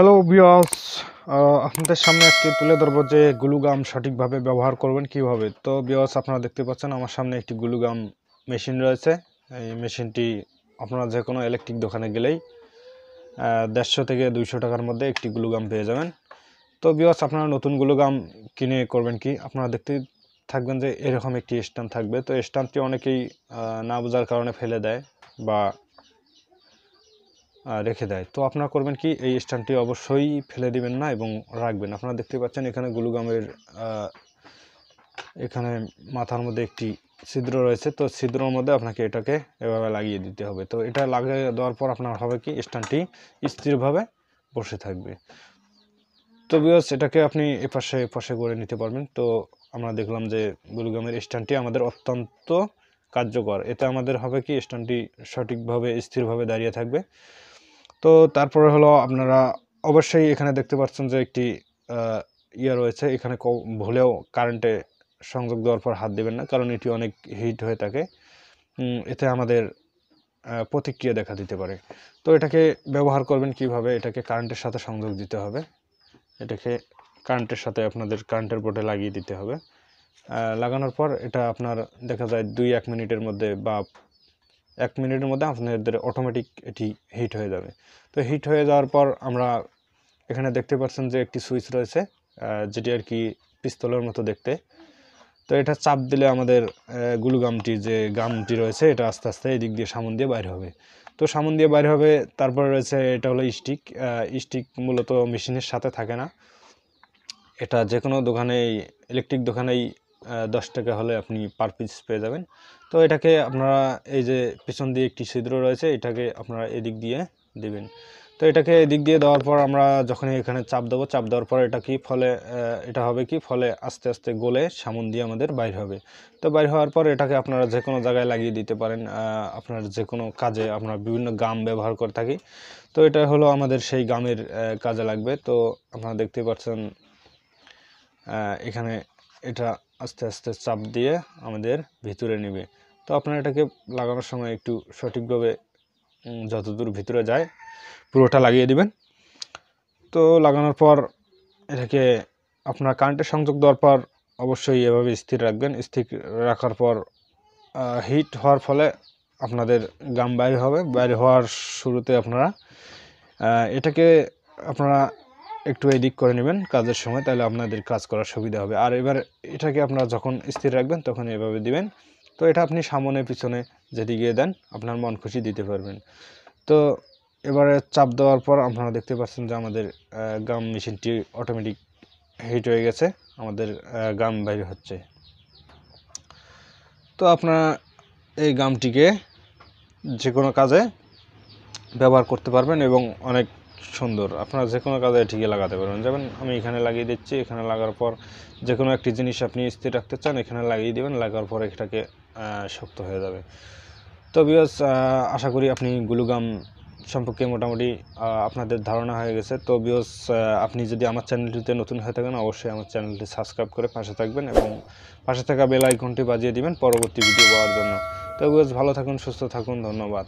Hello viewers, আপনাদের সামনে আজকে তুলে ধরবো যে গ্লুগাম সঠিকভাবে ব্যবহার করবেন কিভাবে। তো ভিউয়ার্স, আপনারা দেখতে পাচ্ছেন আমার সামনে একটি গ্লুগাম মেশিন রয়েছে। এই মেশিনটি আপনারা যে কোনো ইলেকট্রিক দোকানে গেলেই 150 থেকে 200 টাকার মধ্যে একটি গ্লুগাম পেয়ে যাবেন। তো ভিউয়ার্স, আপনারা নতুন গ্লুগাম কিনে করবেন কি, আপনারা দেখতে থাকবেন যে এরকম একটি স্ট্যান্ড থাকবে। তো স্ট্যান্ডটি অনেকেই না বোঝার কারণে ফেলে দেয় বা রেখে দেয়। তো আপনারা করবেন কি, এই স্ট্যান্ডটি অবশ্যই ফেলে দিবেন না এবং রাখবেন। আপনারা দেখতে পাচ্ছেন এখানে গ্লুগামের এখানে মাথার মধ্যে একটি ছিদ্র রয়েছে। তো ছিদ্রের মধ্যে আপনাকে এটাকে এভাবে লাগিয়ে দিতে হবে। তো এটা লাগিয়ে দেওয়ার পর আপনার হবে কি, স্ট্যান্ডটি স্থিরভাবে বসে থাকবে। তো ভিউয়ার্স, এটাকে আপনি এপাশে করে নিতে পারবেন। তো আমরা দেখলাম যে গ্লুগামের স্ট্যান্ডটি আমাদের অত্যন্ত কার্যকর। এতে আমাদের হবে কি, স্ট্যান্ডটি সঠিকভাবে স্থিরভাবে দাঁড়িয়ে থাকবে। তো তারপরে হলো, আপনারা অবশ্যই এখানে দেখতে পাচ্ছেন যে একটি রয়েছে। এখানে ভুলেও কারেন্টে সংযোগ দেওয়ার পর হাত দেবেন না, কারণ এটি অনেক হিট হয়ে থাকে। এতে আমাদের প্রতিক্রিয়া দেখা দিতে পারে। তো এটাকে ব্যবহার করবেন কিভাবে, এটাকে কারেন্টের সাথে সংযোগ দিতে হবে। এটাকে কারেন্টের সাথে আপনাদের কারেন্টের বোর্ডে লাগিয়ে দিতে হবে। লাগানোর পর এটা আপনার দেখা যায় 2-1 মিনিটের মধ্যে বা 1 মিনিটের মধ্যে আপনাদের অটোমেটিক এটি হিট হয়ে যাবে। তো হিট হয়ে যাওয়ার পর আমরা এখানে দেখতে পাচ্ছেন যে একটি সুইচ রয়েছে, যেটি আর কি পিস্তলের মতো দেখতে। তো এটা চাপ দিলে আমাদের গ্লুগামটি যে গামটি রয়েছে, এটা আস্তে আস্তে এদিক দিয়ে সামন দিয়ে বাইর হবে। তো সামন দিয়ে বাইর হবে। তারপরে রয়েছে এটা হলো স্টিক। স্টিক মূলত মেশিনের সাথে থাকে না। এটা যে কোনো দোকানেই, ইলেকট্রিক দোকানেই 10 টাকা হলে আপনি পার পিস পেয়ে যাবেন। তো এটাকে আপনারা এই যে পিছন দিয়ে একটি ছিদ্র রয়েছে, এটাকে আপনারা এদিক দিয়ে দিবেন। তো এটাকে এদিক দিয়ে দেওয়ার পর আমরা যখনই এখানে চাপ দেবো, চাপ দেওয়ার পর এটা কি ফলে, এটা হবে কি, ফলে আস্তে আস্তে গলে সামন দিয়ে আমাদের বাইর হবে। তো বাইর হওয়ার পর এটাকে আপনারা যে কোনো জায়গায় লাগিয়ে দিতে পারেন। আপনার যে কোনো কাজে আমরা বিভিন্ন গাম ব্যবহার করে থাকি। তো এটা হলো আমাদের সেই গামের কাজে লাগবে। তো আপনারা দেখতে পাচ্ছেন এখানে এটা আস্তে আস্তে চাপ দিয়ে আমাদের ভিতরে নেবে। তো আপনারা এটাকে লাগানোর সময় একটু সঠিকভাবে যতদূর ভিতরে যায় পুরোটা লাগিয়ে দিবেন। তো লাগানোর পর এটাকে আপনার কারেন্টের সংযোগ দেওয়ার পর অবশ্যই এভাবে স্থির রাখবেন। স্থির রাখার পর হিট হওয়ার ফলে আপনাদের গাম বাইরে হবে। বাইরে হওয়ার শুরুতে আপনারা এটাকে আপনারা একটু এদিক করে নেবেন কাজের সময়, তাহলে আপনাদের কাজ করার সুবিধা হবে। আর এবার এটাকে আপনারা যখন স্থির রাখবেন তখন এভাবে দিবেন। তো এটা আপনি সামনে পিছনে যেদিকে দেন আপনার মন খুশি দিতে পারবেন। তো এবারে চাপ দেওয়ার পর আপনারা দেখতে পাচ্ছেন যে আমাদের গাম মেশিনটি অটোমেটিক হিট হয়ে গেছে, আমাদের গাম বাইরে হচ্ছে। তো আপনারা এই গামটিকে যে কোনো কাজে ব্যবহার করতে পারবেন এবং অনেক সুন্দর, আপনারা যে কোনো কাজে এটিকে লাগাতে পারবেন। যেমন আমি এখানে লাগিয়ে দিচ্ছি। এখানে লাগার পর যে কোনো একটি জিনিস আপনি স্থির রাখতে চান, এখানে লাগিয়ে দেবেন। লাগার পর এটাকে শক্ত হয়ে যাবে। তো ভিউয়ার্স, আশা করি আপনি গ্লুগাম সম্পর্কে মোটামুটি আপনাদের ধারণা হয়ে গেছে। তো ভিউয়ার্স, আপনি যদি আমার চ্যানেলটিতে নতুন হয়ে থাকেন, অবশ্যই আমার চ্যানেলটি সাবস্ক্রাইব করে পাশে থাকবেন এবং পাশে থাকা বেল আইকনটি বাজিয়ে দিবেন পরবর্তী ভিডিও পাওয়ার জন্য। তো ভিউয়ার্স, ভালো থাকুন, সুস্থ থাকুন, ধন্যবাদ।